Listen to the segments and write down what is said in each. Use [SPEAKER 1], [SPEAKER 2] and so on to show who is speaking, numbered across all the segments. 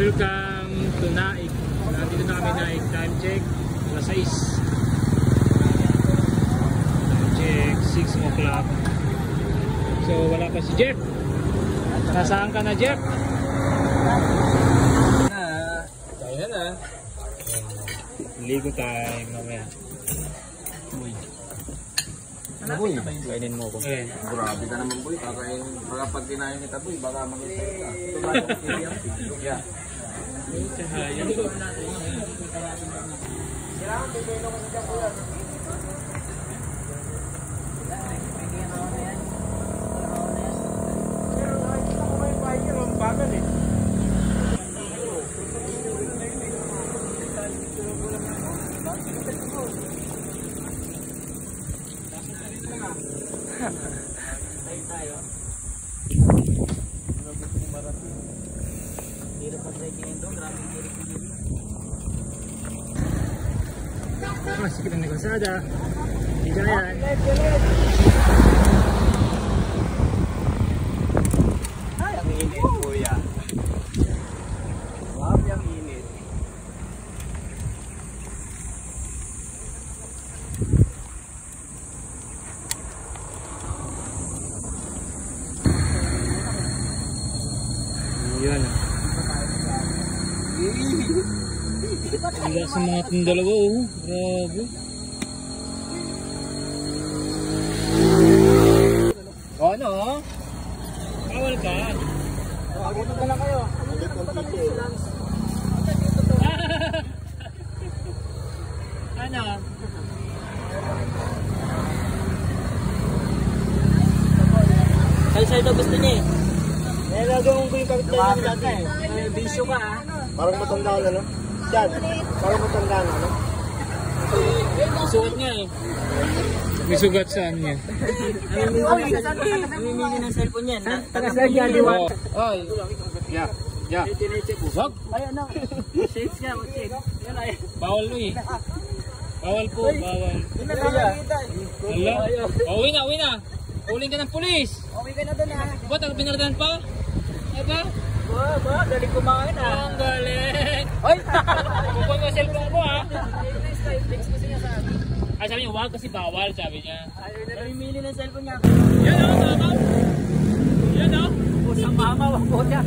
[SPEAKER 1] Welcome to Naik. Nandito na kami Naik. Time check. Alas 6. Time check. 6 o'clock. So wala pa si Jeff. Nasaan ka na, Jeff? Kaya na. Ligo tayo mamaya. Uy. Boy, kainin mo ko. Eh.
[SPEAKER 2] Grabe ka naman boy, kakain. Baka pag kinain kita boy, baka mag-isay ka. Yeah.
[SPEAKER 1] Sikit ang negosada. Higayan.
[SPEAKER 2] Ay, ang init kuya. Wow, ang init.
[SPEAKER 1] Yan. Wala sa mga itong dalawa, oh. Grabe. O ano? Bawal ka.
[SPEAKER 2] Agutot na lang kayo.
[SPEAKER 1] Ano?
[SPEAKER 3] Kalsa ito gusto niya eh.
[SPEAKER 1] Eh, lagawin ko yung kapitlan ng dati eh.
[SPEAKER 3] May bisyo ka ha.
[SPEAKER 2] Parang matanda na no? Dad, parang matanda na no?
[SPEAKER 1] Suot niya eh. May sugat saan niya.
[SPEAKER 3] Namimili ng cellphone yan.
[SPEAKER 1] Tagasag yan, liwan. Oy. Ya. Ya. Wag.
[SPEAKER 3] Ay ano? Shakes niya.
[SPEAKER 1] Bawal mo eh. Bawal po, bawal. Hala. Uwi na, uwi na. Uling ka ng pulis.
[SPEAKER 3] Okay ka na doon ha.
[SPEAKER 1] Ba't ang pinardan pa? Ay ba?
[SPEAKER 3] Ba, galing kumain ha.
[SPEAKER 1] Ang galing. Ay! Bukod mo cellphone mo ha.
[SPEAKER 3] Flex mo siya sa akin.
[SPEAKER 1] Ay sabi niya, wag kasi bawal, sabi niya.
[SPEAKER 3] Namimili ng cellphone niya.
[SPEAKER 1] Yan o, mama. Yan o.
[SPEAKER 3] Sa mama, wag po niya.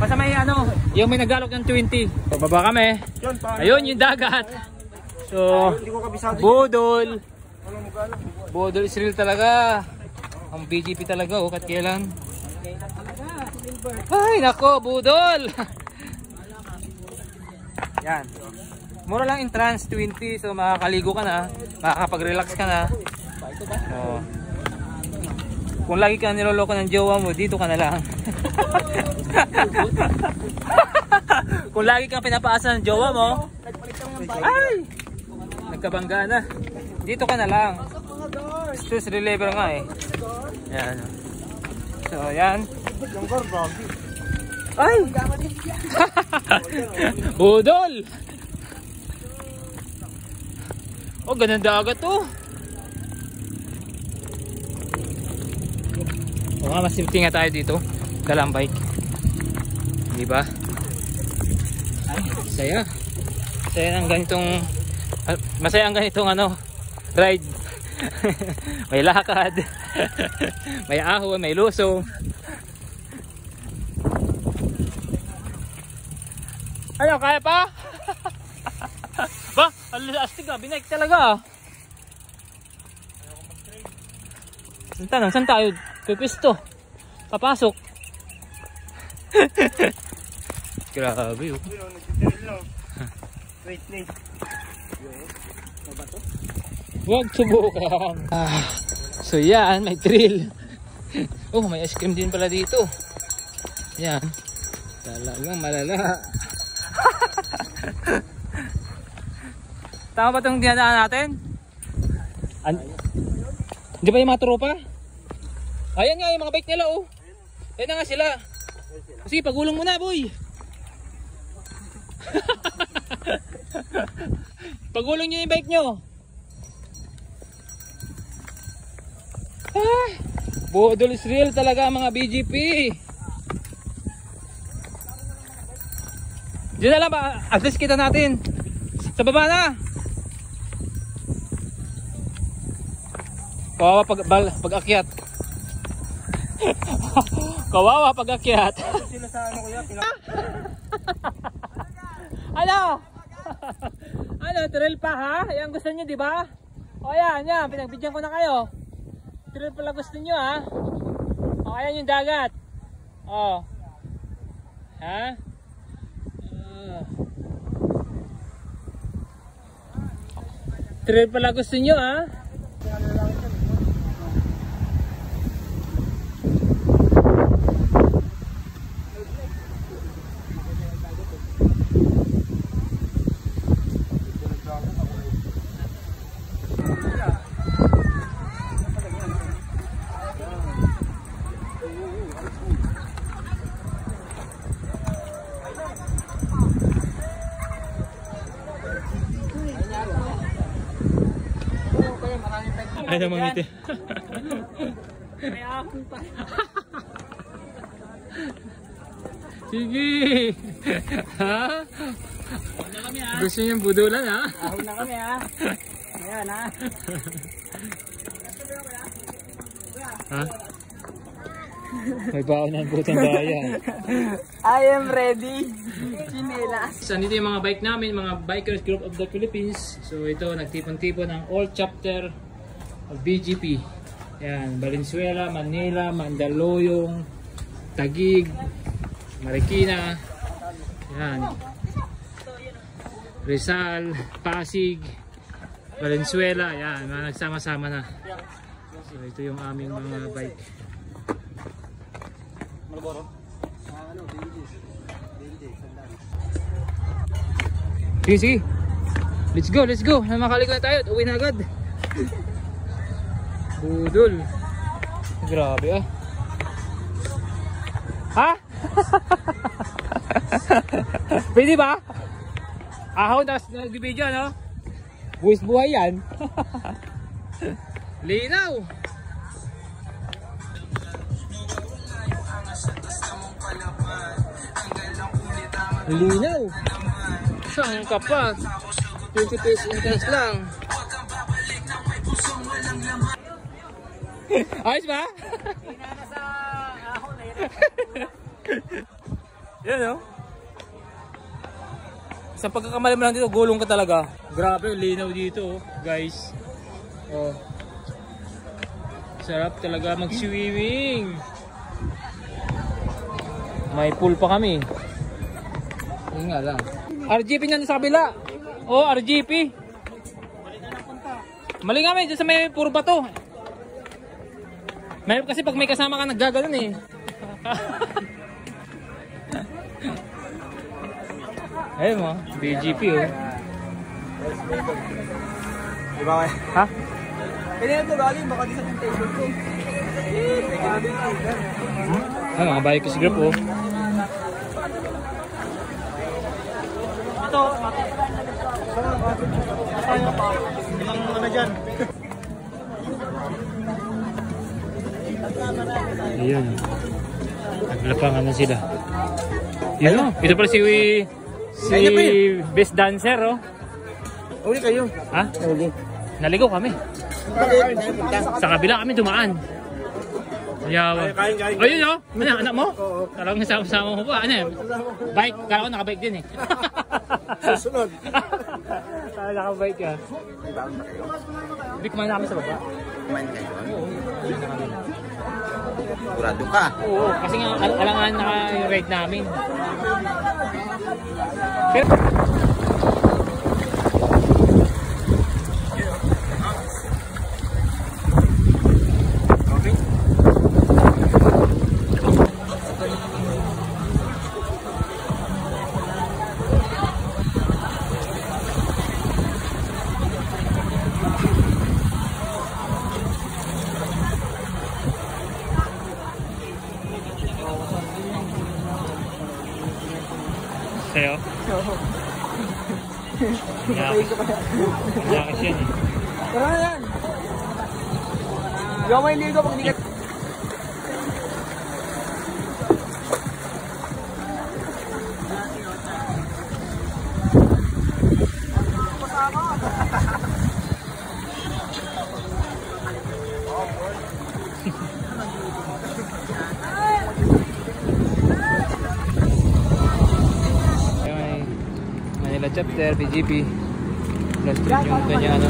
[SPEAKER 1] Basta may ano, yung may nagalok ng 20. Bababa kami. Ayun yung dagat. So, budol. Budol is real talaga. Ang BGP talaga, oh, kat kailan. Ay, nako, budol. Yan. Mura lang entrance, 20. So, makakaligo ka na. Makakapag-relax ka na. So, kung lagi ka niloloko ng jowa mo, dito ka na lang. Kung lagi kang pinapaasa ng jowa mo, ay, nagkabangga na. Dito ka na lang. Stress reliever nga eh. Yan. So, yan. Ay! Budol! Oh, ganun dagat to. O nga, mas safety nga tayo dito. Dalang bike. Di ba? Ay, saya. Saya ng ganitong masaya ang ganitong ano, ride. May lakad. May ahon, may lusong. Ano, kaya pa? Ba, astig ah, binike talaga ah. Saan tayo? Pipisto. Papasok. Grabe oh.
[SPEAKER 3] Wait.
[SPEAKER 1] Huwag subukan. So yan, may thrill. Oh, may ice cream din pala dito. Yan. Talagang malala. Tama ba itong dinadaan natin? Hindi ba yung mga tropa? Ayan nga yung mga bike nila oh. Ayan na nga sila. Sige, pagulong mo na boy. Pagulong nyo yung bike nyo. Budol is real talaga mga BGP. Diyan na lang ba? At least kita natin. Sa baba na. Kawawa pag-akyat. Kawawa pag-akyat.
[SPEAKER 3] Sila sa ano kuya?
[SPEAKER 1] Ano? Ano, trail pa ha? Yan gusto nyo, di ba? O yan, pinagbigyan ko na kayo. Trail pala gusto nyo ha? O, ayan yung dagat. O. Ha? Trail pala gusto nyo ha? Ay, namangiti.
[SPEAKER 3] May ahon pa.
[SPEAKER 1] Sige. Ha? Gusto niyo budulan ha?
[SPEAKER 3] Ahon na kami ha. Ayan ha.
[SPEAKER 1] Ha? May baon ng butang daya.
[SPEAKER 3] I am ready. Chinelas.
[SPEAKER 1] So, nandito yung mga bike namin, mga Bikers Group of the Philippines. So ito, nagtipon-tipon ng all chapter of BGP. Yan, Valenzuela, Manila, Mandaluyong, Taguig, Marikina, yan, Rizal, Pasig, Valenzuela, yan, mga nagsama-sama na. So ito yung aming mga bike. Sige. Let's go. Makaligo na tayo. Uwi na agad. Budol. Grabe ah. Ha? Pwede ba? Ahon tapos nag-video no? Buwis buhay yan. Linaw. Linaw. Saan ka pa? 20 pesos entrance lang. Ayos ba?
[SPEAKER 3] Hinana sa ahon na yun.
[SPEAKER 1] Yan o. Sa pagkakamali mo lang dito, gulong ka talaga. Grabe, linaw dito guys. Oh. Sarap talaga mag-swimming. May pool pa kami. Yun nga lang. RGP nyan sa kabila. Oh, RGP. Mali nga dyan sa may puro bato. Mahirap kasi pag may kasama ka naggagalan eh. Ayun mo, BGP oh.
[SPEAKER 3] Diba kaya?
[SPEAKER 1] Ha?
[SPEAKER 3] Pwede na ito galing, baka di sa table ko.
[SPEAKER 1] Ano, mga Bikers Group oh.
[SPEAKER 3] Ito, yan.
[SPEAKER 1] Ayan. Naglapangan na sila. Yun o. Ito pala si best dancer oh.
[SPEAKER 3] Uli kayo.
[SPEAKER 1] Ha?
[SPEAKER 3] Uli.
[SPEAKER 1] Naligaw kami. Sa kabila kami dumaan. Ayaw.
[SPEAKER 3] Kain.
[SPEAKER 1] Ayun o. Ano, anak mo? Talagang sama-sama mo pa. Ano eh? Bike. Kala ko nakabike din eh.
[SPEAKER 3] Susunod.
[SPEAKER 1] Nakabike ka. Hindi kumain na kami sa baba.
[SPEAKER 2] Kumain kayo. Sigurado ka.
[SPEAKER 1] Oo. Kasi nga alangan naka-ride namin. Pero sa'yo?
[SPEAKER 3] Oo.
[SPEAKER 1] Yakis yan eh.
[SPEAKER 3] Tara na yan. Hindi ako may ligo pag hindi ka...
[SPEAKER 1] Manila chapter, BGP. Plus yung kanya ano.